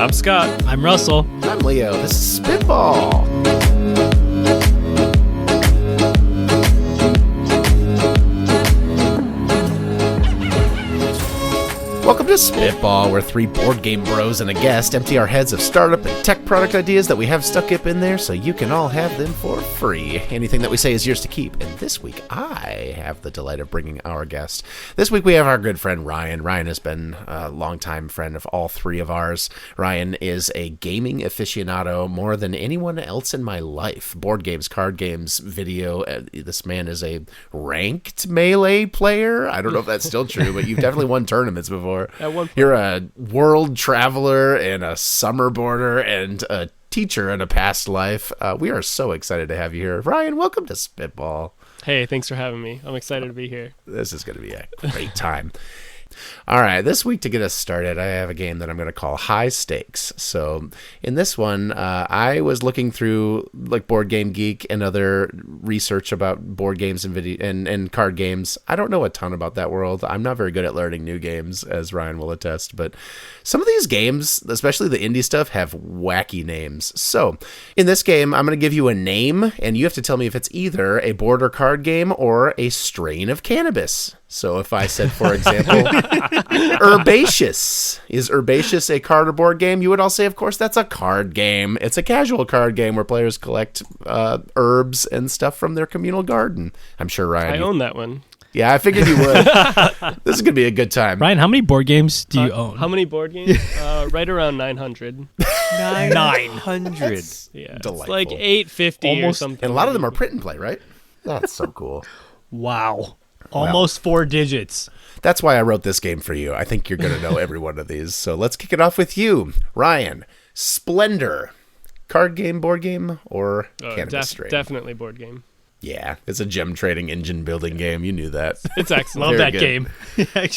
I'm Scott. I'm Russell. I'm Leo. This is Spitball. Welcome to Spitball, where three board game bros and a guest empty our heads of startup and tech product ideas that we have stuck up in there so you can all have them for free. Anything that we say is yours to keep. And this week, I have the delight of bringing our guest. This week, we have our good friend Ryan. Ryan has been a longtime friend of all three of ours. Ryan is a gaming aficionado more than anyone else in my life. Board games, card games, video. This man is a ranked Melee player. I don't know if that's still true, but you've definitely won tournaments before. You're a world traveler and a summer boarder and a teacher in a past life. We are so excited to have you here. Ryan, welcome to Spitball. Hey, thanks for having me. I'm excited to be here. This is going to be a great time. All right, this week to get us started, I have a game that I'm going to call High Stakes. So in this one, I was looking through like Board Game Geek and other research about board games and video and card games. I don't know a ton about that world. I'm not very good at learning new games, as Ryan will attest. But some of these games, especially the indie stuff, have wacky names. So in this game, I'm going to give you a name, and you have to tell me if it's either a board or card game or a strain of cannabis. So if I said, for example, Herbaceous. Is Herbaceous a card or board game? You would all say, of course, that's a card game. It's a casual card game where players collect herbs and stuff from their communal garden. I'm sure, Ryan. I own that one. Yeah, I figured you would. This is going to be a good time. Ryan, how many board games do you own? How many board games? Right around 900. 900. Yeah, Delightful. it's like 850 or something. And a lot of them are print and play, right? That's so cool. Wow. Almost 4 digits. That's why I wrote this game for you. I think you're going to know every one of these. So let's kick it off with you, Ryan. Splendor. Card game, board game, or cannabis strain? Definitely board game. Yeah, it's a gem trading engine building game. You knew that. It's excellent. Love Very that good. game.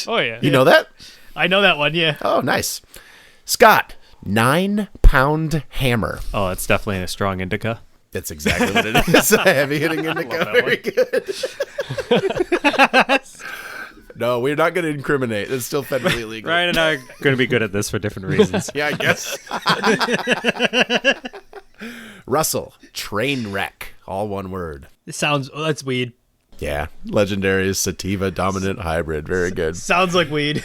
Oh, yeah. You know that? I know that one, yeah. Oh, nice. Scott, 9-pound hammer. Oh, it's definitely a strong indica. That's exactly what it is. A heavy hitting indica. Very good. No, we're not going to incriminate. It's still federally illegal. Ryan and I are going to be good at this for different reasons. Yeah, I guess. Russell, train wreck. All one word. It sounds, that's weed. Yeah, legendary sativa dominant hybrid. Very good. Sounds like weed.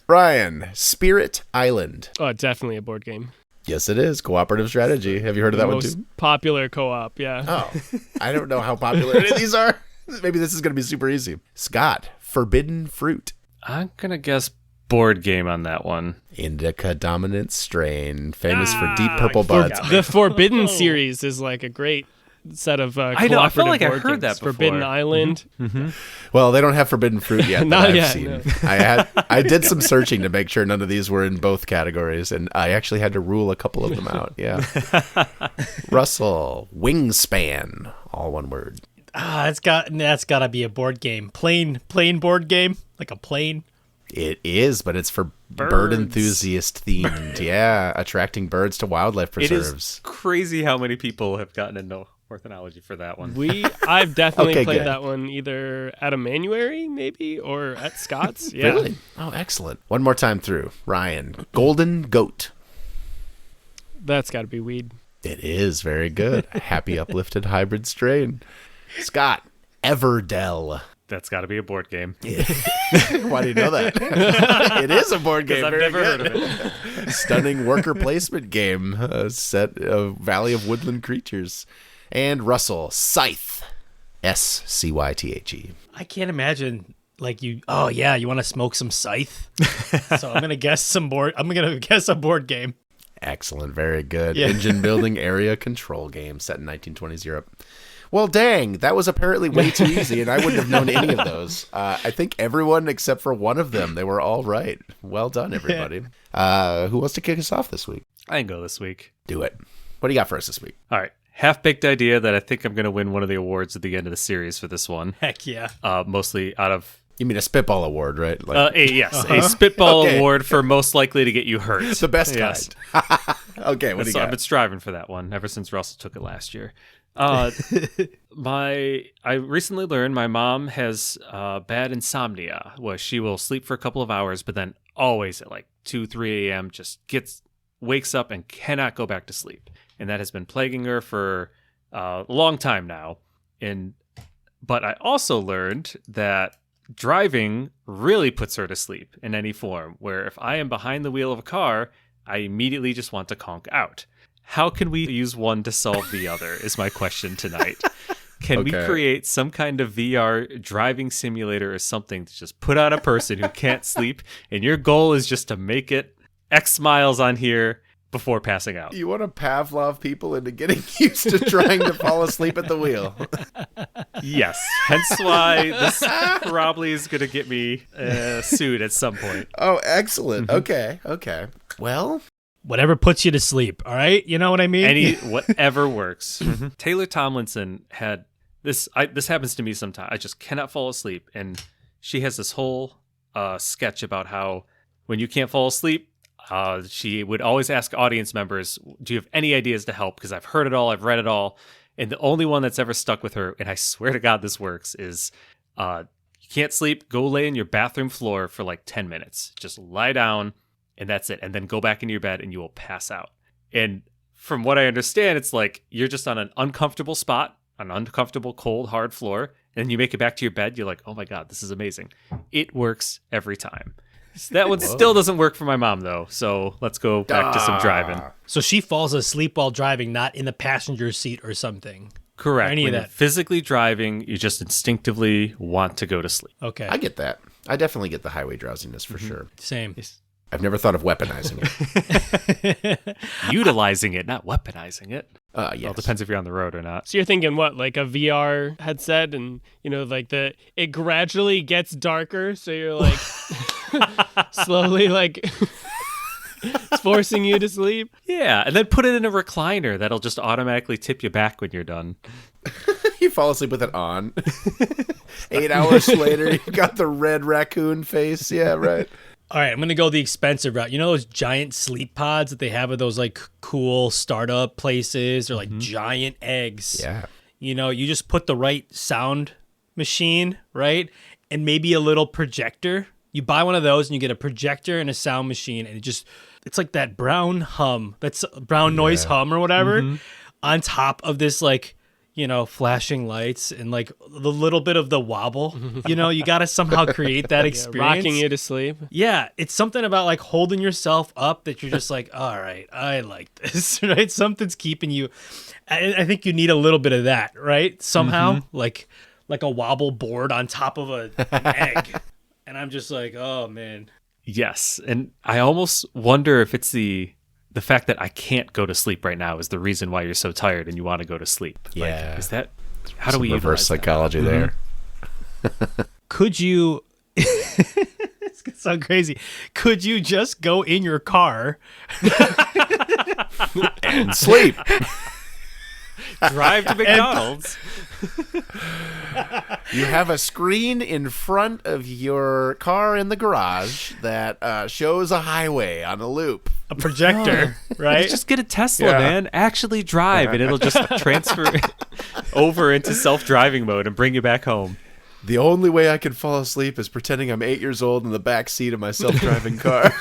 Ryan, Spirit Island. Oh, definitely a board game. Yes, it is. Cooperative strategy. Have you heard of that one Most too? popular co-op, yeah. Oh, I don't know how popular any of these are. Maybe this is going to be super easy. Scott, Forbidden Fruit. I'm going to guess board game on that one. Indica dominant strain. Famous for deep purple buds. The Forbidden series is like a great set of cooperative I feel like I board heard games. that before. Forbidden Island. Well, they don't have Forbidden Fruit yet that Not I've yet, seen. no. I did some searching to make sure none of these were in both categories, and I actually had to rule a couple of them out. Yeah. Russell, Wingspan. All one word. That's got to be a board game. Plain board game, like a plane. It is, but it's for bird Birds. enthusiast themed. Yeah, attracting birds to wildlife It preserves. is crazy how many people have gotten into ornithology for that one. I've definitely Okay, played good. that one either at a Manuary, maybe, or at Scott's. Yeah. Really? Oh, excellent. One more time through. Ryan, Golden Goat. That's got to be weed. It is very good. A happy, uplifted hybrid strain. Scott, Everdell. That's got to be a board game. Why do you know that? It is a board game. I've Very never good. heard of it. Stunning worker placement game set of Valley of Woodland Creatures. And Russell, Scythe. Scythe. I can't imagine like you. Oh yeah, you want to smoke some scythe? So I'm gonna guess a board game. Excellent. Very good. Yeah. Engine building area control game set in 1920s Europe. Well, dang, that was apparently way too easy, and I wouldn't have known any of those. I think everyone except for one of them, they were all right. Well done, everybody. Who wants to kick us off this week? I can go this week. Do it. What do you got for us this week? All right. Half-baked idea that I think I'm going to win one of the awards at the end of the series for this one. Heck yeah. Mostly out of... You mean a spitball award, right? Like, a spitball Okay. award for most likely to get you hurt. the best Yes. kind. Okay, what do you So I've got? been striving for that one ever since Russell took it last year. I recently learned my mom has bad insomnia, where she will sleep for a couple of hours, but then always at like 2, 3 a.m. just gets wakes up and cannot go back to sleep. And that has been plaguing her for a long time now. But I also learned that driving really puts her to sleep in any form, where if I am behind the wheel of a car, I immediately just want to conk out. How can we use one to solve the other is my question tonight. Can we create some kind of VR driving simulator or something to just put on a person who can't sleep, and your goal is just to make it X miles on here before passing out? You want to Pavlov people into getting used to trying to fall asleep at the wheel. Yes. Hence why this probably is going to get me sued at some point. Oh, excellent. Okay. Well, Whatever puts you to sleep, all right? You know what I mean? Whatever works. Taylor Tomlinson had this. This happens to me sometimes. I just cannot fall asleep. And she has this whole sketch about how when you can't fall asleep, she would always ask audience members, do you have any ideas to help? Because I've heard it all. I've read it all. And the only one that's ever stuck with her, and I swear to God this works, is you can't sleep, go lay in your bathroom floor for like 10 minutes. Just lie down, and that's it. And then go back into your bed, and you will pass out. And from what I understand, it's like you're just on an uncomfortable spot, an uncomfortable, cold, hard floor, and you make it back to your bed. You're like, oh my God, this is amazing. It works every time. That one still doesn't work for my mom, though. So let's go back to some driving. So she falls asleep while driving, not in the passenger seat or something. Correct. Or any when of you're that. physically driving, you just instinctively want to go to sleep. Okay. I get that. I definitely get the highway drowsiness for sure. Same. I've never thought of weaponizing it. Utilizing it, not weaponizing it. Yes. Well, it depends if you're on the road or not. So you're thinking what, like a VR headset, and like it gradually gets darker, so you're like slowly like it's forcing you to sleep. Yeah, and then put it in a recliner that'll just automatically tip you back when you're done. You fall asleep with it on. 8 hours later, you got the red raccoon face. Yeah, right. All right, I'm going to go the expensive route. You know those giant sleep pods that they have at those like cool startup places, or like giant eggs? Yeah. You just put the right sound machine, right? And maybe a little projector. You buy one of those and you get a projector and a sound machine, and it's like that brown hum, that's brown noise hum or whatever, on top of this like, flashing lights and like the little bit of the wobble. You got to somehow create that experience. Rocking you to sleep. Yeah, it's something about like holding yourself up that you're just like, all right, I like this, right? Something's keeping you. I think you need a little bit of that, right? Somehow, like a wobble board on top of an egg. And I'm just like, oh man. Yes, and I almost wonder if it's the fact that I can't go to sleep right now is the reason why you're so tired and you want to go to sleep. Yeah. Like, is that how do we reverse utilize psychology there? Could you? It's gonna sound crazy. Could you just go in your car And sleep. drive to McDonald's? You have a screen in front of your car in the garage that shows a highway on a loop. a projector, right? Just get a Tesla, man. Actually drive, and it'll just transfer over into self-driving mode and bring you back home. The only way I can fall asleep is pretending I'm 8 years old in the back seat of my self-driving car.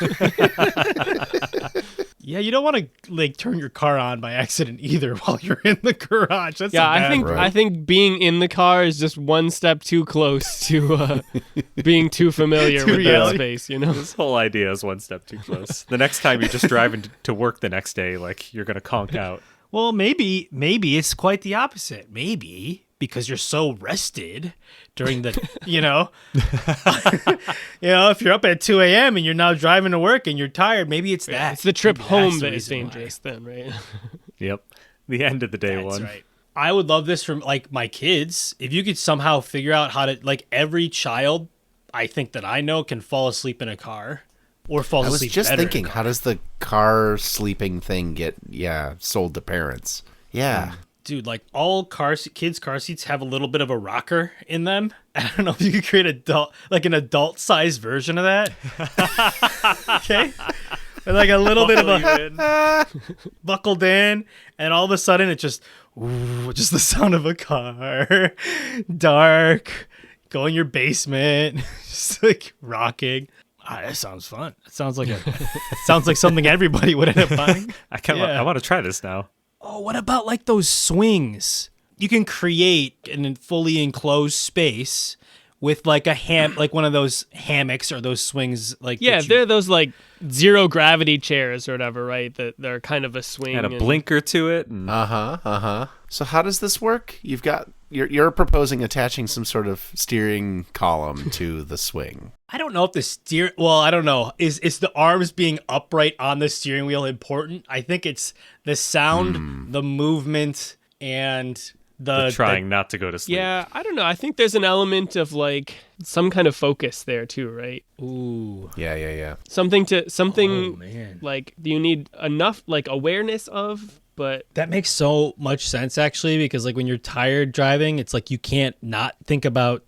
Yeah, you don't want to like turn your car on by accident either while you're in the garage. That's I think being in the car is just one step too close to being too familiar with that space. This whole idea is one step too close. The next time you're just driving to work the next day, like you're gonna conk out. Well, maybe it's quite the opposite. Maybe because you're so rested during the, if you're up at 2 a.m. and you're now driving to work and you're tired, maybe it's that. It's the trip Maybe home that's the that is reason dangerous then, right? Yep. The end of the day That's one. right. I would love this from like my kids. If you could somehow figure out how to, like every child I think that I know can fall asleep in a car or fall I was asleep just better thinking, how does the car sleeping thing get, sold to parents? Yeah. Dude, like all kids' car seats have a little bit of a rocker in them. I don't know if you could create an adult-sized version of that. Okay? With like a little bit of a buckled in, and all of a sudden it's just the sound of a car, dark, go in your basement, just like rocking. That sounds fun. It sounds like something everybody would end up buying. I want to try this now. Oh, what about like those swings? You can create an fully enclosed space with like like one of those hammocks or those swings. Like they're those like zero gravity chairs or whatever, right? That they're kind of a swing and a blinker to it. And... So how does this work? You're proposing attaching some sort of steering column to the swing. I don't know if I don't know. Is the arms being upright on the steering wheel important? I think it's the sound, the movement, and the trying not to go to sleep. Yeah, I don't know. I think there's an element of like some kind of focus there too, right? Ooh. Yeah. Something Oh, man. like, do you need enough like awareness of, but That makes so much sense actually, because like when you're tired driving, it's like you can't not think about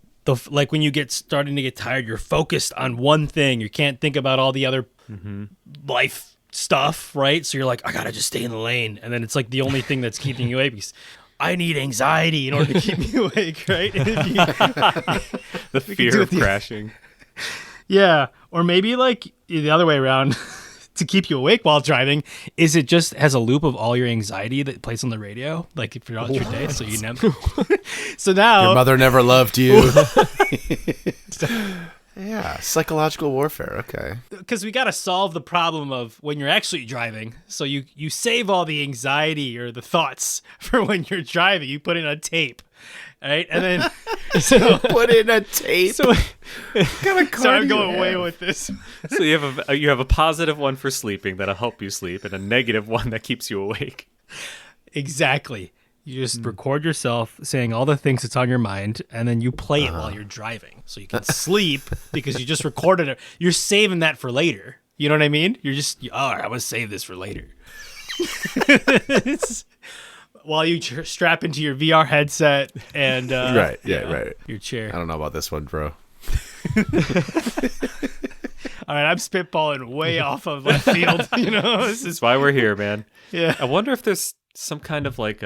like when you starting to get tired, you're focused on one thing. You can't think about all the other life stuff, right? So you're like, I gotta just stay in the lane, and then it's like the only thing that's keeping you awake. Because I need anxiety in order to keep me awake, right? And if the fear of crashing. Yeah, or maybe like the other way around. To keep you awake while driving, is it just has a loop of all your anxiety that plays on the radio, like throughout your day, so you never. So now Your mother never loved you. Yeah, psychological warfare. Okay. Because we got to solve the problem of when you're actually driving. So you save all the anxiety or the thoughts for when you're driving. You put in a tape, right? And then Put in a tape. so What kind of I'm going away with this. So you have a positive one for sleeping that'll help you sleep, and a negative one that keeps you awake. Exactly. You just record yourself saying all the things that's on your mind, and then you play it while you're driving, so you can sleep because you just recorded it. You're saving that for later. You know what I mean? You're just, I'm going to save this for later. While you strap into your VR headset and Right. your chair. I don't know about this one, bro. All right, I'm spitballing way off of left field. This is That's why we're here, man. yeah. I wonder if there's some kind of like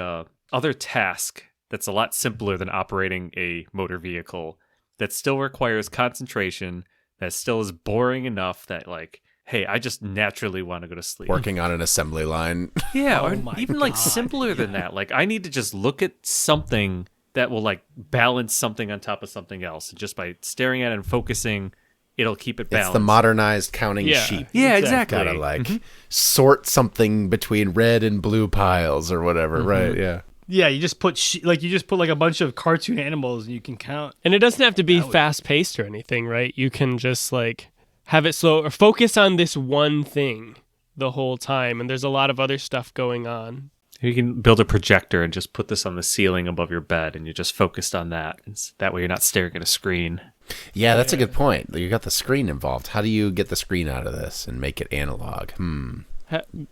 other task that's a lot simpler than operating a motor vehicle that still requires concentration, that still is boring enough that like, hey, I just naturally want to go to sleep. Working on an assembly line. Yeah, Oh or my even like God, simpler than that. Like I need to just look at something that will like balance something on top of something else. And just by staring at it and focusing, it'll keep it balanced. It's the modernized counting Yeah. sheep. Yeah, exactly. Gotta like sort something between red and blue piles or whatever, right? Yeah. Yeah, you just put like a bunch of cartoon animals and you can count. and it doesn't have to be fast paced or anything, right? You can just like have it slow or focus on this one thing the whole time, and there's a lot of other stuff going on. You can build a projector and just put this on the ceiling above your bed, and you're just focused on that. That way you're not staring at a screen. Yeah, that's a good point. You got the screen involved. How do you get the screen out of this and make it analog?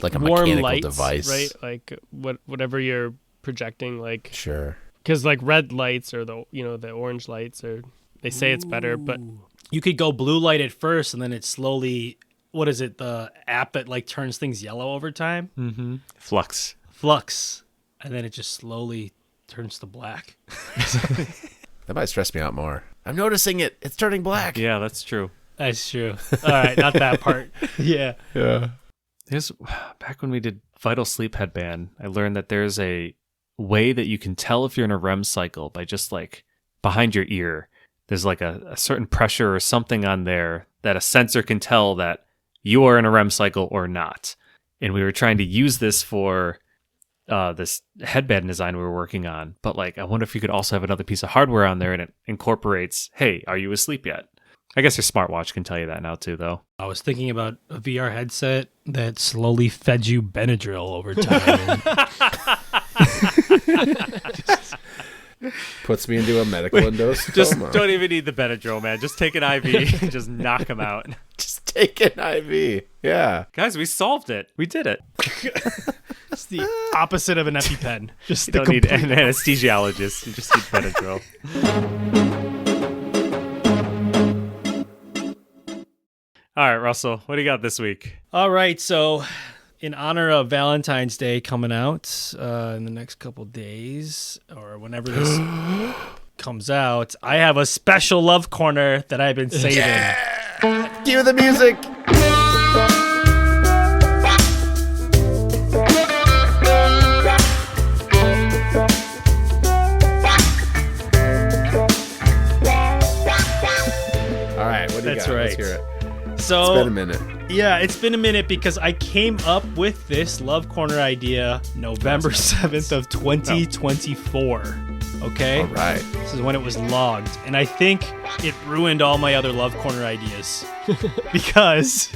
Like a Warm mechanical lights, device. right? Like whatever you're projecting, like Sure. because like red lights or the orange lights, or they say it's better, but You could go blue light at first, and then it slowly. What is it? The app that like turns things yellow over time. Flux. Flux, and then it just slowly turns to black. That might stress me out more. I'm noticing it. It's turning black. Yeah, that's true. That's true. All right, not that part. Yeah. Yeah. There's back when we did Vital Sleep Headband, I learned that there's a way that you can tell if you're in a REM cycle by just like behind your ear. There's like a certain pressure or something on there that a sensor can tell that you are in a REM cycle or not. And we were trying to use this for this headband design we were working on. But like, I wonder if you could also have another piece of hardware on there and it incorporates, hey, are you asleep yet? I guess your smartwatch can tell you that now too, though. I was thinking about a VR headset that slowly fed you Benadryl over time. Puts me into a medical endoscoma. Just don't even need the Benadryl, man. Just take an IV and just knock them out. Just take an IV. Yeah. Guys, we solved it. We did it. It's the opposite of an EpiPen. Just You the don't need complete. an anesthesiologist. You just need Benadryl. All right, Russell, what do you got this week? All right, so in honor of Valentine's Day coming out in the next couple days, or whenever this comes out, I have a special love corner that I've been saving. Cue the music. All right, what do you That's got? right. Let's hear it. So It's been a minute. Yeah, it's been a minute because I came up with this Love Corner idea November 7th of 2024. Okay? All right. This is when it was logged. And I think it ruined all my other Love Corner ideas. Because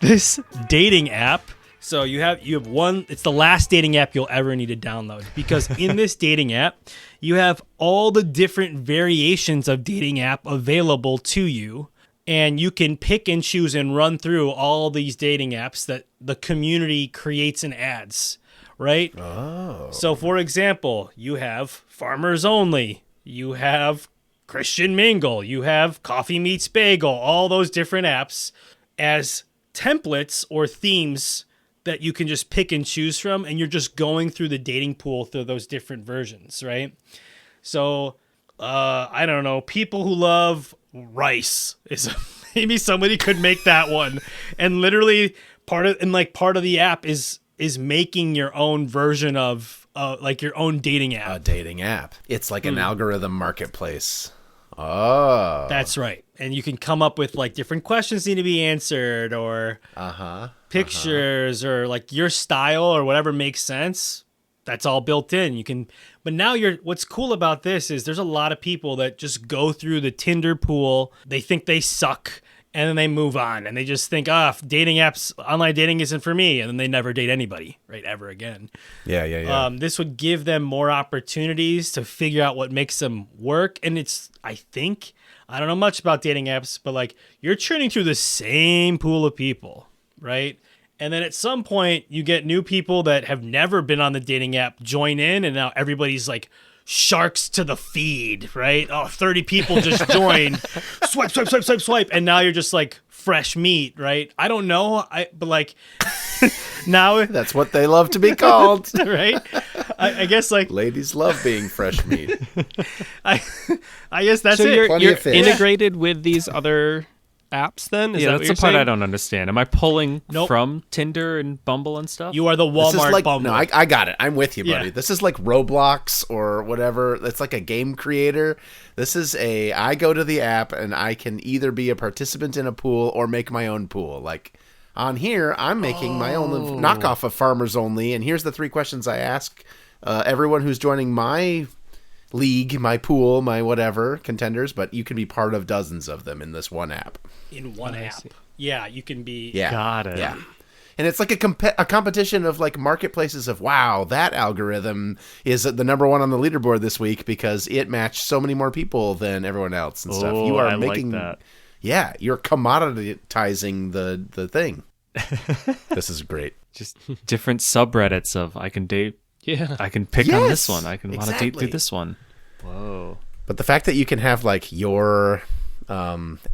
this dating app, so you have one, it's the last dating app you'll ever need to download. Because in this dating app, you have all the different variations of dating app available to you. And you can pick and choose and run through all these dating apps that the community creates and adds, right? Oh. So, for example, you have Farmers Only, you have Christian Mingle, you have Coffee Meets Bagel, all those different apps as templates or themes that you can just pick and choose from, and you're just going through the dating pool through those different versions, right? So, I don't know, people who love rice is maybe somebody could make that one, and literally part of the app is making your own version of like your own dating app. A dating app. It's like an algorithm marketplace. Oh. That's right. And you can come up with like different questions need to be answered, or pictures, or like your style or whatever makes sense. That's all built in. You can, but now what's cool about this is there's a lot of people that just go through the Tinder pool. They think they suck, and then they move on, and they just think, dating apps, online dating isn't for me. And then they never date anybody, right? Ever again. Yeah. This would give them more opportunities to figure out what makes them work. And I don't know much about dating apps, but like you're churning through the same pool of people, right? And then at some point, you get new people that have never been on the dating app join in, and now everybody's like sharks to the feed, right? 30 people just joined. Swipe. And now you're just like fresh meat, right? I don't know. But like now. That's what they love to be called. Right? I guess like. Ladies love being fresh meat. I guess that's so it. You're integrated with these other apps then? Is that that's what you're the part saying? I don't understand. Am I pulling Nope. from Tinder and Bumble and stuff? You are the This is Walmart like, Bumble. no, I got it. I'm with you, buddy. Yeah. This is like Roblox or whatever. It's like a game creator. This is I go to the app and I can either be a participant in a pool or make my own pool. Like on here, I'm making my own knockoff of Farmers Only. And here's the 3 questions I ask everyone who's joining my league, my pool, my whatever contenders, but you can be part of dozens of them in this one app. In one app. Yeah, you can be. Yeah. Got it. Yeah. And it's like a competition of like marketplaces of, wow, that algorithm is the number one on the leaderboard this week because it matched so many more people than everyone else and stuff. You are I making like that. Yeah, you're commoditizing the thing. This is great. Just different subreddits of I can date. Yeah. I can pick on this Yes, one. I can want to date exactly. through this one. Whoa. But the fact that you can have like your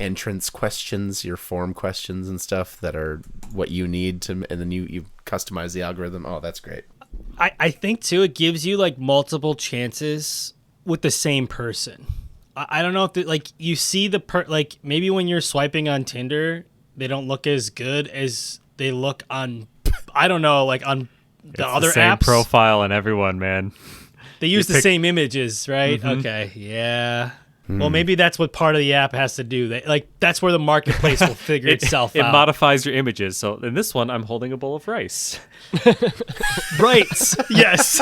entrance questions, your form questions and stuff that are what you need to, and then you customize the algorithm. Oh, that's great. I think too, it gives you like multiple chances with the same person. I don't know if like you see like maybe when you're swiping on Tinder, they don't look as good as they look on, I don't know, like on the other same apps. profile and everyone, man. They use the pick- same images, right? Okay, yeah. Well, maybe that's what part of the app has to do. That's where the marketplace will figure itself It out. modifies your images. So in this one, I'm holding a bowl of rice. Right. Yes.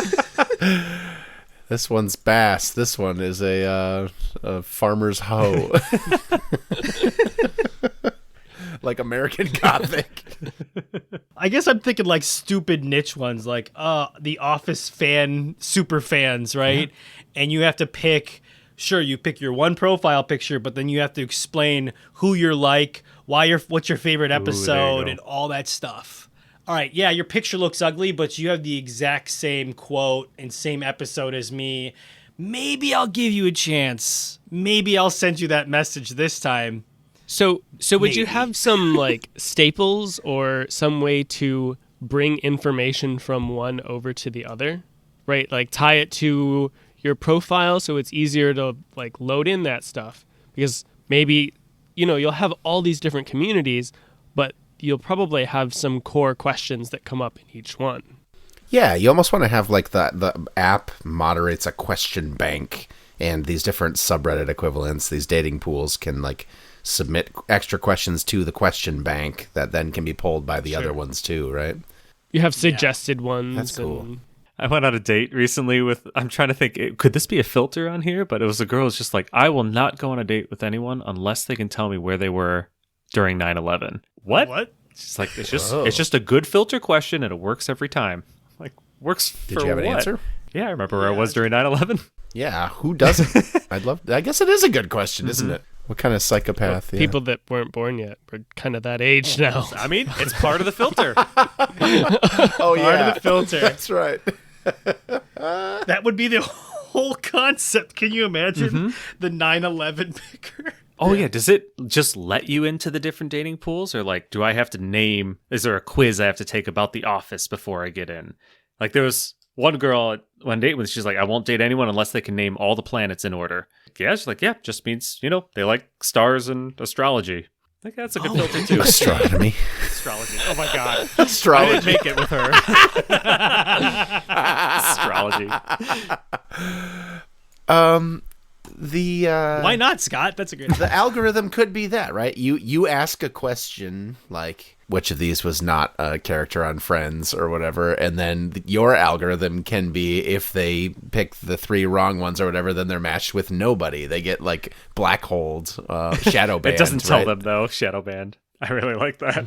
This one's bass. This one is a farmer's hoe. Like American Gothic. I guess I'm thinking like stupid niche ones, like the Office super fans, right? Yeah. And you have to pick. Sure, you pick your one profile picture, but then you have to explain who you're like, what's your favorite episode, and all that stuff. All right, yeah, your picture looks ugly, but you have the exact same quote and same episode as me. Maybe I'll give you a chance. Maybe I'll send you that message this time. So would you Maybe. have some like staples or some way to bring information from one over to the other, right? Like tie it to your profile so it's easier to like load in that stuff, because maybe you'll have all these different communities, but you'll probably have some core questions that come up in each one. Yeah, you almost want to have like the app moderates a question bank, and these different subreddit equivalents, these dating pools can like submit extra questions to the question bank that then can be pulled by the other ones too, right? You have suggested ones. That's cool. I went on a date recently with, I'm trying to think, could this be a filter on here? But it was a girl who's just like, I will not go on a date with anyone unless they can tell me where they were during 9/11. What? She's like, it's just a good filter question and it works every time. Like, works for what? Did you have an answer? Yeah, I remember where I was during 9/11. Yeah, who doesn't? I guess it is a good question, isn't it? What kind of psychopath? Well, people that weren't born yet were kind of that age now. I mean, it's part of the filter. Oh, yeah. Part of the filter. That's right. That would be the whole concept. Can you imagine the 9/11 picker? Oh, yeah. Does it just let you into the different dating pools? Or, like, do I have to name... Is there a quiz I have to take about The Office before I get in? Like, there was one girl at one date with, she's like, I won't date anyone unless they can name all the planets in order. Yeah, she's like, yeah, just means, they like stars and astrology. I think that's a good filter, too. Astronomy. Astrology. Oh, my God. Astrology. I didn't make it with her. Astrology. Why not, Scott? That's a great. The algorithm could be that, right? You ask a question like, which of these was not a character on Friends or whatever, and then your algorithm can be, if they pick the 3 wrong ones or whatever, then they're matched with nobody. They get like black holed, shadow banned. It doesn't tell right? them though, shadow banned. I really like that.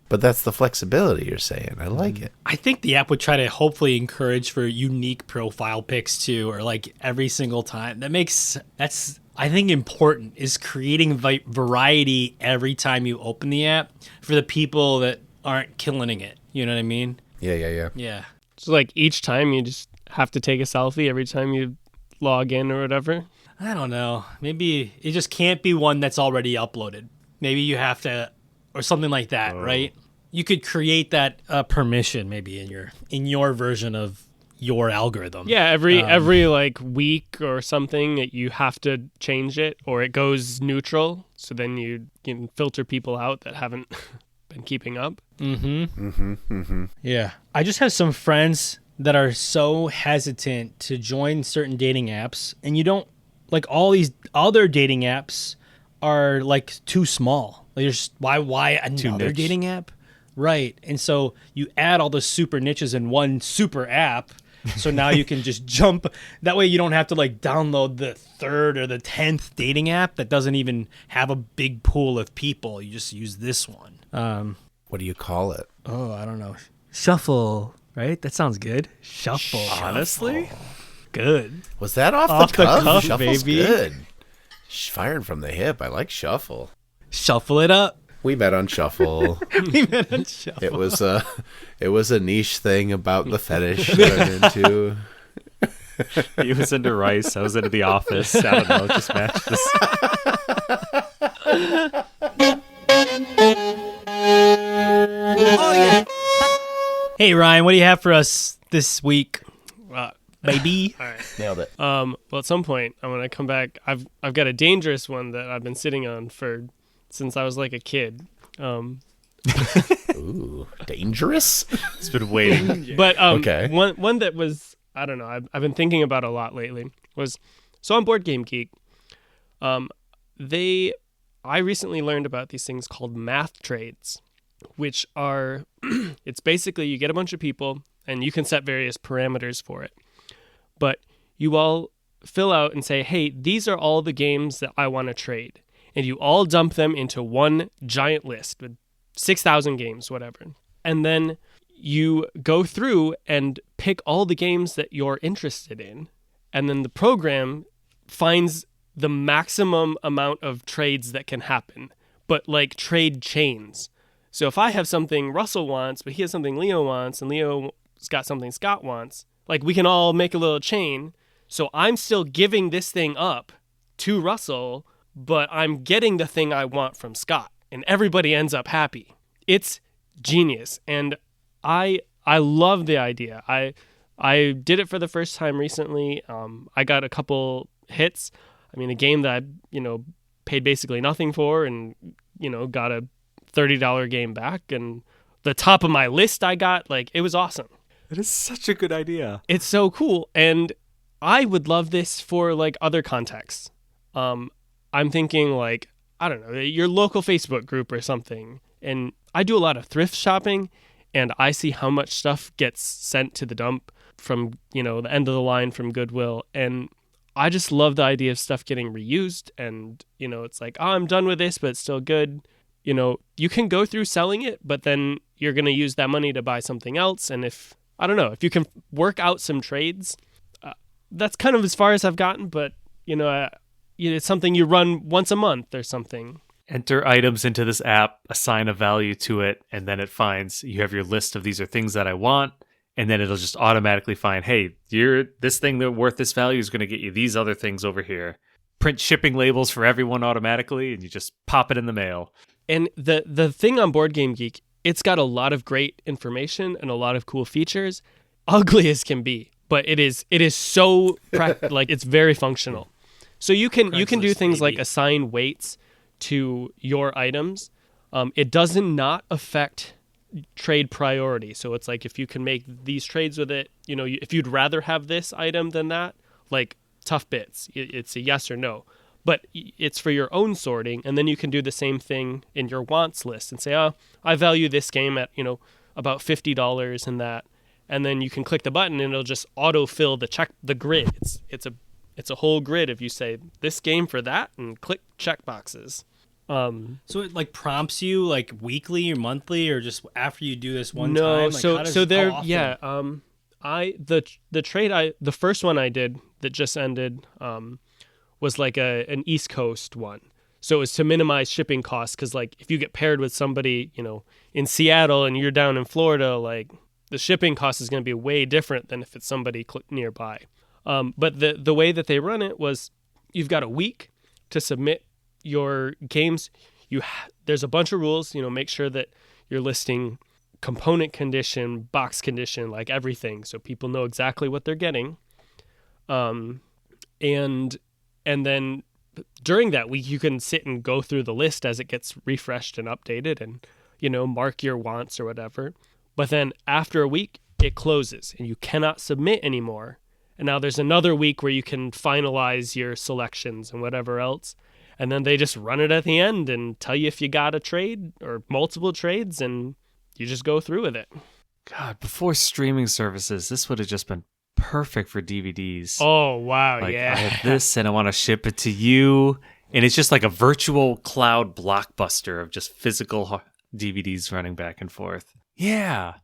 But that's the flexibility you're saying. I like it. I think the app would try to hopefully encourage for unique profile pics too, or like every single time. That's I think important is creating variety every time you open the app for the people that aren't killing it. You know what I mean? Yeah. Yeah. So like each time you just have to take a selfie every time you log in or whatever. I don't know. Maybe it just can't be one that's already uploaded. Maybe you have to, or something like that, right? You could create that permission maybe in your version of your algorithm. Yeah, every like week or something, you have to change it, or it goes neutral. So then you can filter people out that haven't been keeping up. Yeah. I just have some friends that are so hesitant to join certain dating apps, and you don't like all these other dating apps are like too small. Like, why another dating app? Right. And so you add all the super niches in one super app. So now you can just jump. That way you don't have to like download the 3rd or the 10th dating app that doesn't even have a big pool of people. You just use this one. What do you call it? Oh, I don't know. Shuffle. Right? That sounds good. Shuffle. Honestly? Good. Was that off Off the the cuff, Shuffle's baby. good. Firing from the hip. I like Shuffle. Shuffle it up. We met on Shuffle. We met on Shuffle. It was a niche thing about the fetish that I'm into. He was into Rice. I was into The Office. I don't know. Just matched this. Hey, Ryan, what do you have for us this week, baby? All right. Nailed it. Well, at some point I want to come back. I've got a dangerous one that I've been sitting on since I was like a kid. Ooh, dangerous? He's been waiting. But Okay. one that was, I don't know, I've been thinking about a lot lately was, so on Board Game Geek, I recently learned about these things called math trades, which are, it's basically you get a bunch of people and you can set various parameters for it. But you all fill out and say, hey, these are all the games that I want to trade. And you all dump them into one giant list with 6,000 games, whatever. And then you go through and pick all the games that you're interested in. And then the program finds the maximum amount of trades that can happen, but like trade chains. So if I have something Russell wants, but he has something Leo wants, and Leo's got something Scott wants, like we can all make a little chain. So I'm still giving this thing up to Russell, but I'm getting the thing I want from Scott, and everybody ends up happy. It's genius, and I love the idea. I did it for the first time recently. I got a couple hits. I mean, a game that I, paid basically nothing for, and got a $30 game back, and the top of my list I got, like, it was awesome. It is such a good idea. It's so cool, and I would love this for like other contexts. I'm thinking like, I don't know, your local Facebook group or something. And I do a lot of thrift shopping, and I see how much stuff gets sent to the dump from, the end of the line from Goodwill. And I just love the idea of stuff getting reused. And, it's like, oh, I'm done with this, but it's still good. You can go through selling it, but then you're going to use that money to buy something else. And if you can work out some trades, that's kind of as far as I've gotten. But, it's something you run once a month or something. Enter items into this app, assign a value to it, and then it finds you have your list of these are things that I want, and then it'll just automatically find, hey, this thing that worth this value is going to get you these other things over here. Print shipping labels for everyone automatically, and you just pop it in the mail. And the thing on Board Game Geek, it's got a lot of great information and a lot of cool features, ugly as can be, but it is so like it's very functional. So you can do things like assign weights to your items. It does not affect trade priority. So it's like if you can make these trades with it, if you'd rather have this item than that, like tough bits, it's a yes or no. But it's for your own sorting, and then you can do the same thing in your wants list and say, oh, I value this game at about $50 in that, and then you can click the button and it'll just autofill the grid. It's a whole grid if you say this game for that and click check boxes. So it like prompts you like weekly or monthly or just after you do this one time? No, like, so there, yeah. The first one I did that just ended was like an East Coast one. So it was to minimize shipping costs, because like if you get paired with somebody in Seattle and you're down in Florida, like the shipping cost is going to be way different than if it's somebody nearby. But the way that they run it was you've got a week to submit your games. There's a bunch of rules, make sure that you're listing component condition, box condition, like everything, so people know exactly what they're getting. And then during that week, you can sit and go through the list as it gets refreshed and updated and, mark your wants or whatever. But then after a week, it closes and you cannot submit anymore. And now there's another week where you can finalize your selections and whatever else. And then they just run it at the end and tell you if you got a trade or multiple trades, and you just go through with it. God, before streaming services, this would have just been perfect for DVDs. Oh, wow, like, yeah. I have this and I want to ship it to you. And it's just like a virtual cloud blockbuster of just physical DVDs running back and forth. Yeah.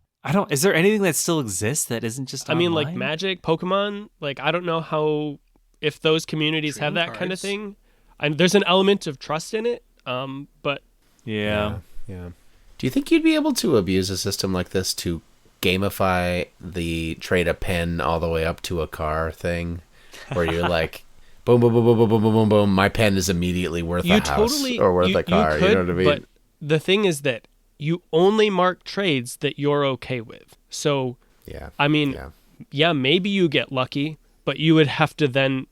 Is there anything that still exists that isn't just online? I mean, like Magic, Pokemon, like I don't know if those communities have that kind of thing. There's an element of trust in it, but... Yeah. Do you think you'd be able to abuse a system like this to gamify the trade a pen all the way up to a car thing? Where you're like, boom, boom, boom, boom, boom, boom, boom, boom, boom, my pen is immediately worth a house or worth a car. You could, you know what I mean? But the thing is that you only mark trades that you're okay with. So, I mean, maybe you get lucky, but you would have to then,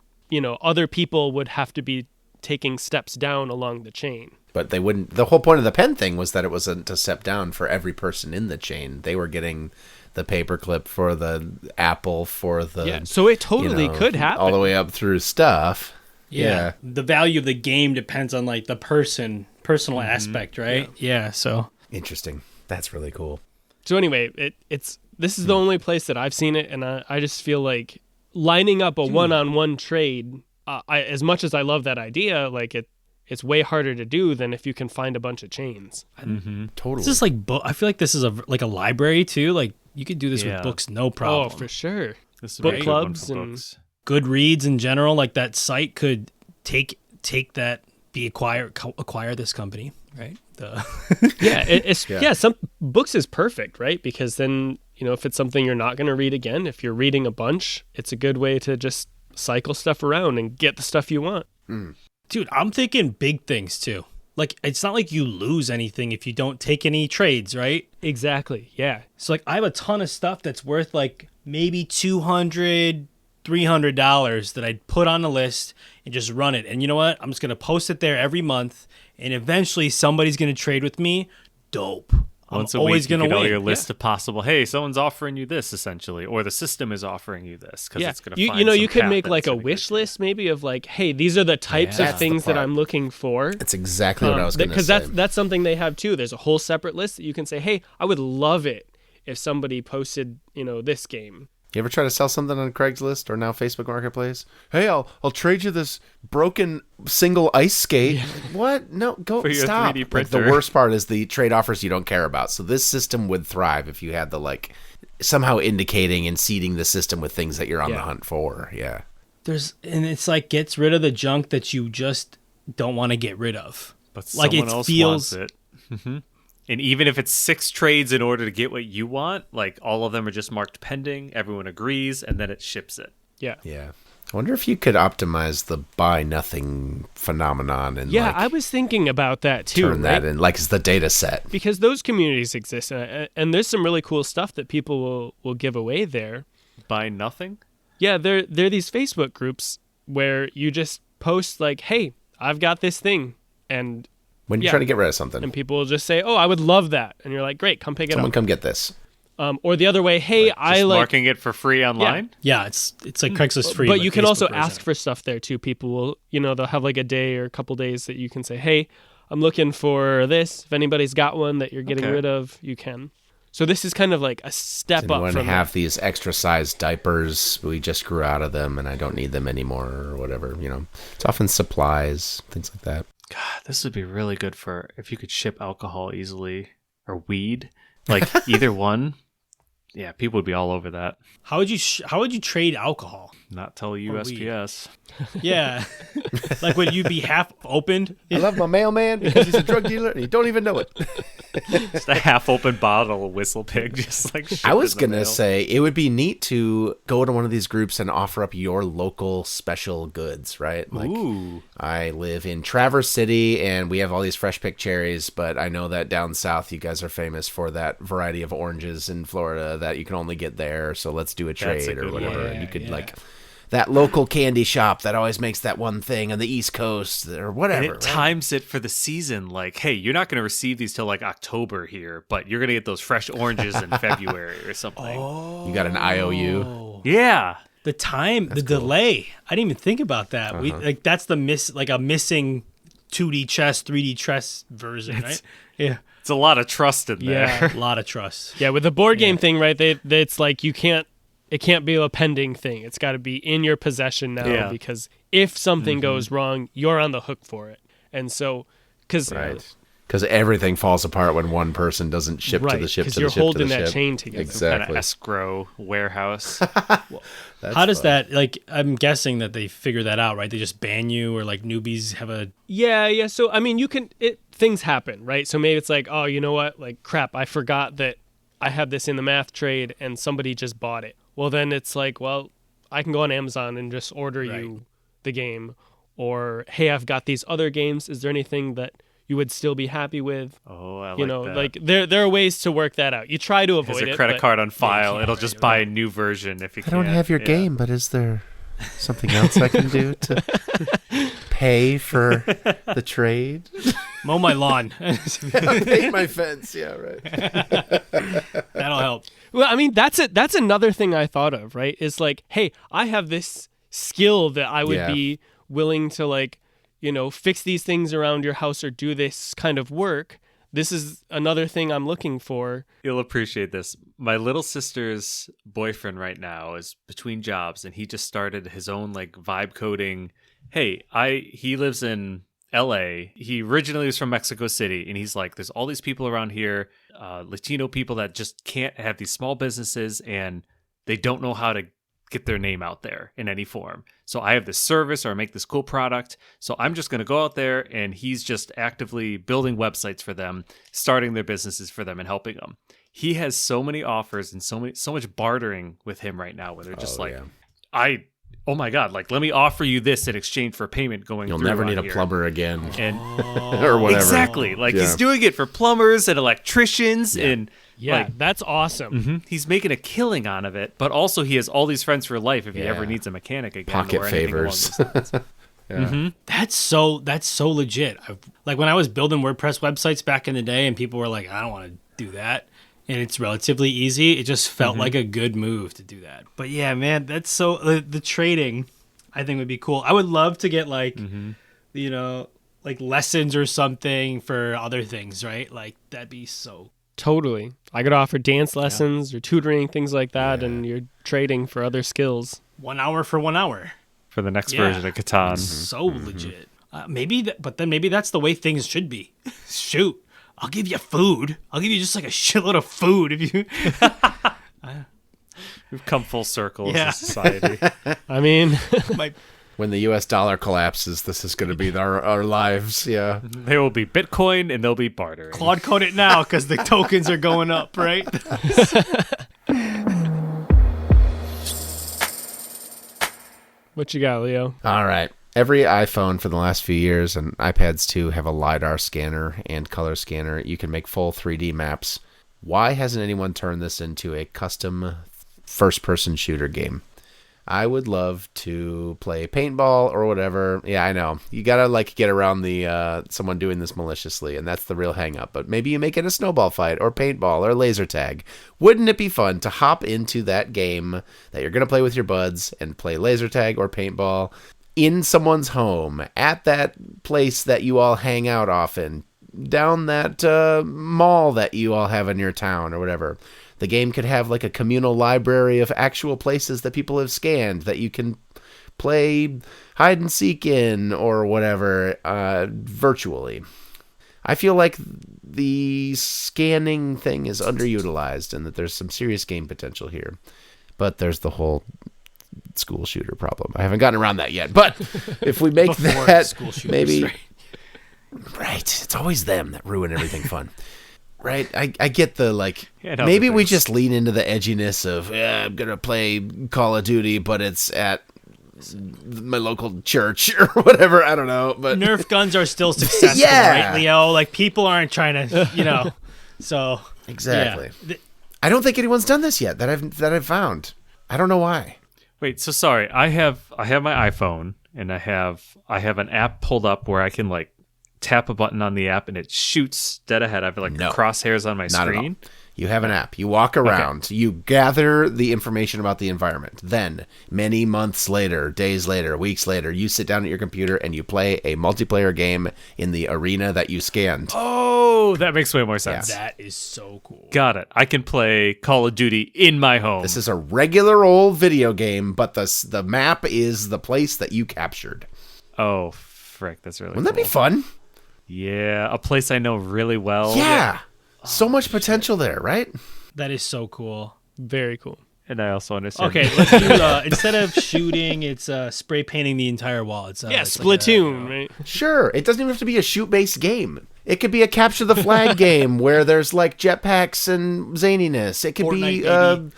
other people would have to be taking steps down along the chain. But they wouldn't. The whole point of the pen thing was that it wasn't a step down for every person in the chain. They were getting the paperclip for the Apple for the. Yeah, so it totally could happen all the way up through stuff. Yeah. The value of the game depends on like the personal aspect, right? Yeah. So interesting. That's really cool. So anyway, this is the only place that I've seen it, and I just feel like lining up a one-on-one trade. As much as I love that idea, like it's way harder to do than if you can find a bunch of chains. Mm-hmm. Totally. This is like I feel like this is like a library too. Like you could do this with books, no problem. Oh, for sure. This is book clubs and books. Goodreads in general. Like that site could take that acquire this company, right? Some books is perfect, right? Because then if it's something you're not going to read again, if you're reading a bunch, it's a good way to just cycle stuff around and get the stuff you want. Dude, I'm thinking big things too. Like it's not like you lose anything if you don't take any trades, right? Exactly. Yeah. So like I have a ton of stuff that's worth like maybe $200, $300 that I'd put on the list and just run it. And you know what? I'm just going to post it there every month, and eventually somebody's going to trade with me. Dope. Once I'm a always week, you going to get win. all your list of possible, hey, someone's offering you this, essentially, or the system is offering you this, because it's going to find you know, some you could path make that like it's a gonna wish get to. list maybe of like, hey, these are the types That's of the things that part. I'm looking for. That's exactly what I was going to Because say. that's something they have too. There's a whole separate list that you can say, hey, I would love it if somebody posted, you know, this game. You ever try to sell something on Craigslist or now Facebook Marketplace? Hey, I'll trade you this broken single ice skate. What? No, go For your stop. 3D Like, the printer. worst part is the trade offers you don't care about. So this system would thrive if you had the like somehow indicating and seeding the system with things that you're on the hunt for. Yeah. And it's like gets rid of the junk that you just don't want to get rid of. But like someone it else feels wants it. And even if it's 6 trades in order to get what you want, like all of them are just marked pending, everyone agrees, and then it ships it. Yeah. Yeah. I wonder if you could optimize the buy nothing phenomenon and Yeah, like, I was thinking about that too. turn that in like as the data set. Because those communities exist, and there's some really cool stuff that people will give away there. Buy nothing? Yeah, they're these Facebook groups where you just post like, hey, I've got this thing, and When you're trying to get rid of something, and people will just say, oh, I would love that, and you're like, great, come pick it someone up. come get this. Or the other way, hey, I Just like. marking it for free online? Yeah, it's like Craigslist free. But you can also ask for stuff there too. People will, you know, they'll have like a day or a couple days that you can say, hey, I'm looking for this. If anybody's got one that you're getting Okay. rid of, you can. So this is kind of like a step up Anyone from have these extra sized diapers? We just grew out of them, and I don't need them anymore, or whatever. You know, it's often supplies, things like that. God, this would be really good for if you could ship alcohol easily or weed. Like either one. Yeah, people would be all over that. How would you trade alcohol? Not tell USPS. Yeah, like would you be half opened? I love my mailman because he's a drug dealer and you don't even know it. Just a half-open bottle of Whistle Pig, just like I was going gonna say it would be neat to go to one of these groups and offer up your local special goods, right? Like, Ooh. I live in Traverse City and we have all these fresh picked cherries, but I know that down south you guys are famous for that variety of oranges in Florida that you can only get there. So let's do a That's a trade or good whatever. one. And you could Yeah. like that local candy shop that always makes that one thing on the East Coast or whatever. And it right? times it for the season. Like, hey, you're not going to receive these till like October here, but you're going to get those fresh oranges in February or something. You got an IOU. Oh. Yeah. The time, the delay. I didn't even think about that. We like that's the missing 2D chess, 3D chess version, right? Yeah, It's a lot of trust in there. Yeah. a lot of trust. Yeah, with the board game thing, right? It's like it can't be a pending thing. It's got to be in your possession now Yeah. because if something goes wrong, you're on the hook for it. And so, because Right. Because everything falls apart when one person doesn't ship to the ship to the you're ship holding to the that ship. chain together. Kind Exactly. of escrow warehouse. How does that like? I'm guessing that they figure that out, right? They just ban you, or like newbies have a. Yeah. So I mean, things happen, right? So maybe it's like, oh, you know what? Like, crap, I forgot that I had this in the math trade, and somebody just bought it. Well, then it's like, well, I can go on Amazon and just order you the game, or hey, I've got these other games. Is there anything that you would still be happy with? Oh, I like You know, that. like there are ways to work that out. You try to avoid Has it. a credit but- card on file. It'll just buy a new version if you I can. don't have your game, but is there something else I can do to pay for the trade? Mow my lawn. Paint my fence. Yeah, right. That'll help. Well, I mean, that's it. That's another thing I thought of, right? Is like, hey, I have this skill that I would Yeah. be willing to, like, you know, fix these things around your house or do this kind of work. This is another thing I'm looking for. You'll appreciate this. My little sister's boyfriend right now is between jobs, and he just started his own like vibe coding. Hey, he lives in LA. He originally was from Mexico City, and he's like, there's all these people around here, Latino people that just can't have these small businesses, and they don't know how to get their name out there in any form. So I have this service or I make this cool product. So I'm just going to go out there, and he's just actively building websites for them, starting their businesses for them and helping them. He has so many offers and so much bartering with him right now where they're just oh my God, like, let me offer you this in exchange for payment going You'll through never on need a here. plumber again. And or whatever. exactly. Like, Yeah. he's doing it for plumbers and electricians and Yeah, like, that's awesome. he's making a killing out of it, but also he has all these friends for life if he Yeah. ever needs a mechanic again Pocket or anything along favors. those lines. Yeah. That's so legit. Like when I was building WordPress websites back in the day and people were like, I don't want to do that. And it's relatively easy. It just felt like a good move to do that. But yeah, man, that's so the trading I think would be cool. I would love to get like, you know, like lessons or something for other things, right? Like that'd be so. Totally. I could offer dance lessons or tutoring, things like that, and you're trading for other skills. 1 hour for 1 hour. For the next version of Catan. So legit. But then maybe that's the way things should be. Shoot, I'll give you food. I'll give you just like a shitload of food if you. We've come full circle as a society. I mean, When the U.S. dollar collapses, this is going to be our lives. Yeah. There will be Bitcoin and there'll be bartering. Claude code it now because the tokens are going up, right? what you got, Leo? All right. Every iPhone for the last few years, and iPads too, have a Lidar scanner and color scanner. You can make full 3D maps. Why hasn't anyone turned this into a custom first-person shooter game? I would love to play paintball or whatever. Yeah, I know. You gotta like get around the someone doing this maliciously, and that's the real hang-up. But maybe you make it a snowball fight or paintball or laser tag. Wouldn't it be fun to hop into that game that you're gonna play with your buds and play laser tag or paintball in someone's home at that place that you all hang out often, down that mall that you all have in your town or whatever? The game could have like a communal library of actual places that people have scanned that you can play hide and seek in or whatever virtually. I feel like the scanning thing is underutilized and that there's some serious game potential here. But there's the whole school shooter problem. I haven't gotten around that yet. But if we make that, maybe... Right. It's always them that ruin everything fun. Right, I get the like. Maybe we just lean into the edginess of I'm gonna play Call of Duty, but it's at my local church or whatever. I don't know, but Nerf guns are still successful, right, Leo? Like people aren't trying to, you know. So exactly. Yeah. I don't think anyone's done this yet that I've found. I don't know why. Wait, so sorry. I have my iPhone and I have an app pulled up where I can like tap a button on the app and it shoots dead ahead. I have like crosshairs on my screen. You have an app. You walk around. Okay. You gather the information about the environment. Then, many months later, days later, weeks later, you sit down at your computer and you play a multiplayer game in the arena that you scanned. Oh, that makes way more sense. Yeah. That is so cool. Got it. I can play Call of Duty in my home. This is a regular old video game, but the map is the place that you captured. Oh, frick. That's really Wouldn't that be fun? Yeah, a place I know really well. Yeah. So much potential there, right? That is so cool. Very cool. And I also understand. Okay, let's do, instead of shooting, it's spray painting the entire wall. It's Splatoon, like right? Sure. It doesn't even have to be a shoot-based game. It could be a capture the flag game where there's like jetpacks and zaniness. It could Fortnite,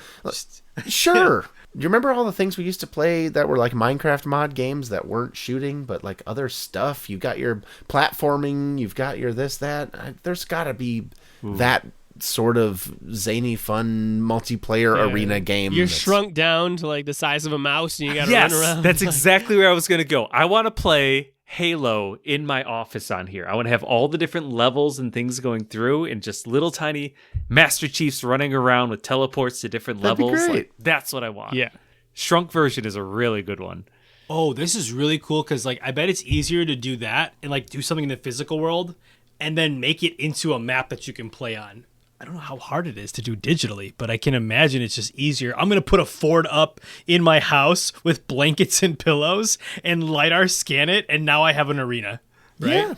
be... Sure. Do you remember all the things we used to play that were like Minecraft mod games that weren't shooting, but like other stuff? You've got your platforming, you've got your this, that. There's got to be that sort of zany, fun multiplayer arena game. You're shrunk down to like the size of a mouse and you got to run around. That's exactly where I was going to go. I want to play Halo in my office on here. I want to have all the different levels and things going through and just little tiny Master Chiefs running around with teleports to different levels. That'd be great. Like, that's what I want. Yeah. Shrunk version is a really good one. Oh, this is really cool because like I bet it's easier to do that and like do something in the physical world and then make it into a map that you can play on. I don't know how hard it is to do digitally, but I can imagine it's just easier. I'm going to put a fort up in my house with blankets and pillows and LiDAR scan it, and now I have an arena, right? Yeah,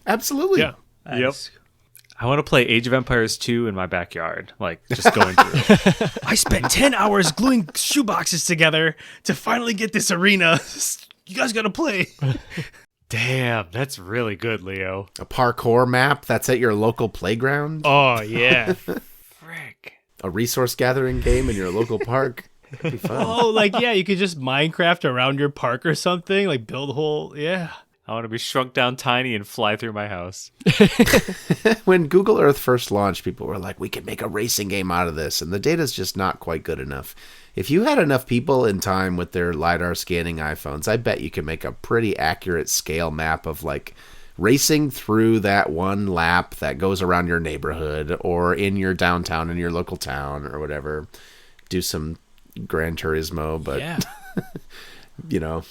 absolutely. Yeah. Yep. I want to play Age of Empires 2 in my backyard, like just going through. I spent 10 hours gluing shoeboxes together to finally get this arena. You guys got to play. Damn, that's really good, Leo. A parkour map that's at your local playground. Oh, yeah. Frick. A resource gathering game in your local park. That'd be fun. Oh, like, yeah, you could just Minecraft around your park or something, like build a whole, yeah. I want to be shrunk down tiny and fly through my house. When Google Earth first launched, people were like, we could make a racing game out of this. And the data's just not quite good enough. If you had enough people in time with their LiDAR scanning iPhones, I bet you could make a pretty accurate scale map of like racing through that one lap that goes around your neighborhood or in your downtown, in your local town or whatever. Do some Gran Turismo, but, Yeah. you know,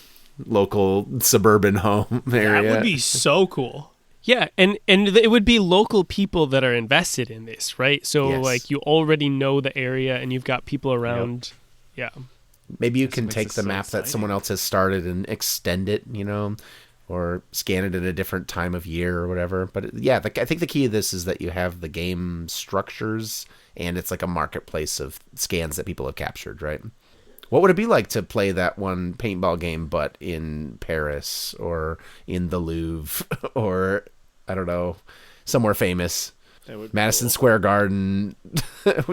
local suburban home area. That would be so cool. Yeah, and it would be local people that are invested in this, right? So Yes. like you already know the area and you've got people around. Yeah. Maybe you This can makes take it the so map that exciting. someone else has started and extend it, you know, or scan it at a different time of year or whatever. But yeah, I think the key to this is that you have the game structures and it's like a marketplace of scans that people have captured, right? What would it be like to play that one paintball game, but in Paris or in the Louvre or, I don't know, somewhere famous? Madison Square Garden,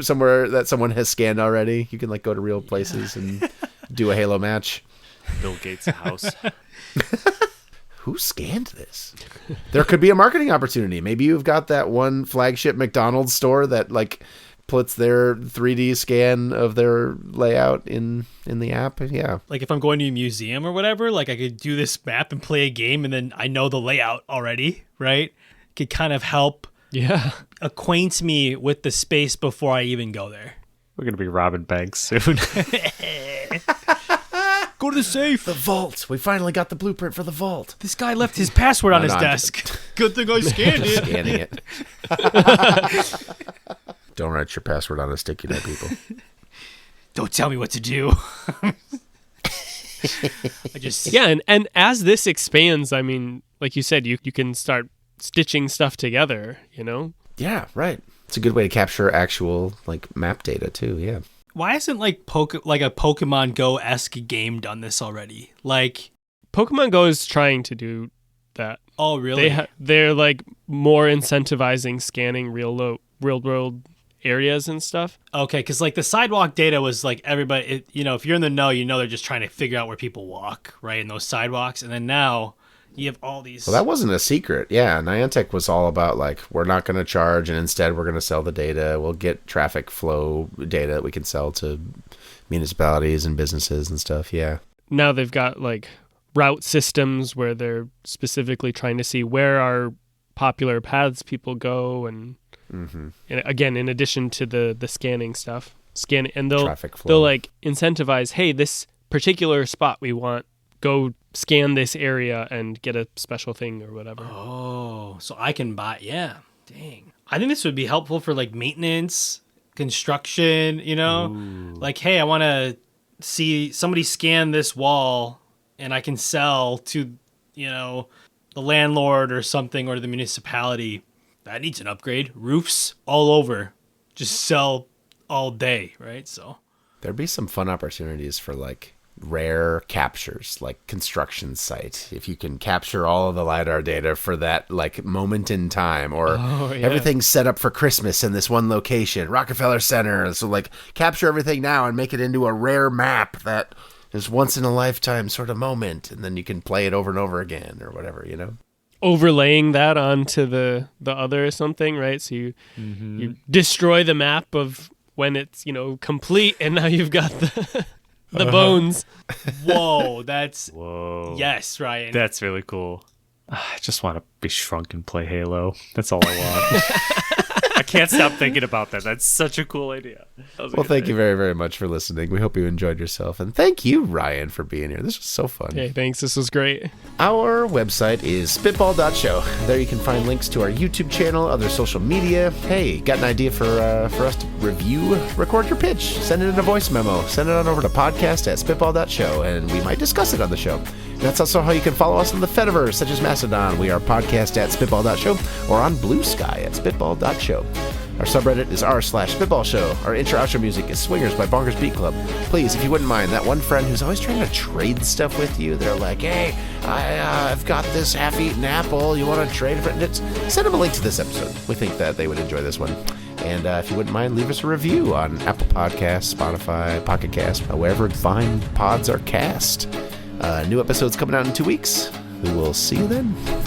somewhere that someone has scanned already. You can like go to real places and do a Halo match. Bill Gates' house. Who scanned this? There could be a marketing opportunity. Maybe you've got that one flagship McDonald's store that like puts their 3D scan of their layout in the app. Yeah. Like if I'm going to a museum or whatever, like I could do this map and play a game and then I know the layout already, right? Could kind of help Yeah. acquaint me with the space before I even go there. We're going to be robbing banks soon. Go to the safe. The vault. We finally got the blueprint for the vault. This guy left his password on his no, I'm desk. Good thing I scanned it. Scanning it. Don't write your password on a sticky note, people. Don't tell me what to do. I just Yeah, and as this expands, I mean, like you said, you can start stitching stuff together, you know? Yeah, right. It's a good way to capture actual like map data too. Yeah. Why isn't like a Pokemon Go-esque game done this already? Like, Pokemon Go is trying to do that. oh really? They're like more incentivizing scanning real world areas and stuff. Okay, because like the sidewalk data was like everybody, if you're in the know, they're just trying to figure out where people walk, right, in those sidewalks. And then now you have all these. Well, that wasn't a secret. Yeah, Niantic was all about like we're not going to charge, and instead we're going to sell the data. We'll get traffic flow data that we can sell to municipalities and businesses and stuff. Yeah. Now they've got like route systems where they're specifically trying to see where are popular paths people go, and again, in addition to the scanning stuff, and Traffic flow. they'll like incentivize, hey, this particular spot we want, go scan this area and get a special thing or whatever. Oh, so I can buy. Yeah, dang. I think this would be helpful for like maintenance, construction. Like, hey, I want to see somebody scan this wall, and I can sell to the landlord or something, or the municipality. That needs an upgrade. Roofs all over. Just sell all day, right? So There'd be some fun opportunities for like rare captures, like construction site. If you can capture all of the LiDAR data for that like moment in time, or everything's set up for Christmas in this one location, Rockefeller Center. So like capture everything now and make it into a rare map that is once in a lifetime sort of moment. And then you can play it over and over again or whatever, Overlaying that onto the other or something, right? So you destroy the map of when it's complete, and now you've got the bones. whoa, that's Whoa. yes, Ryan. That's really cool. I just want to be shrunk and play Halo. That's all I want. I can't stop thinking about that. That's such a cool idea. Well, thank you very, very much for listening. We hope you enjoyed yourself. And thank you, Ryan, for being here. This was so fun. Hey, thanks. This was great. Our website is spitball.show. There you can find links to our YouTube channel, other social media. Hey, got an idea for us to review? Record your pitch. Send it in a voice memo. Send it on over to podcast@spitball.show, and we might discuss it on the show. And that's also how you can follow us on the Fediverse, such as Mastodon. We are podcast@spitball.show or on Blue Sky at spitball.show. Our subreddit is r/spitballshow. Our intro-outro music is Swingers by Bonkers Beat Club. Please, if you wouldn't mind, that one friend who's always trying to trade stuff with you, they're like, hey, I've got this half-eaten apple. You want to trade for it? Send them a link to this episode. We think that they would enjoy this one. And if you wouldn't mind, leave us a review on Apple Podcasts, Spotify, Pocket Cast, wherever fine pods are cast. New episodes coming out in 2 weeks. We will see you then.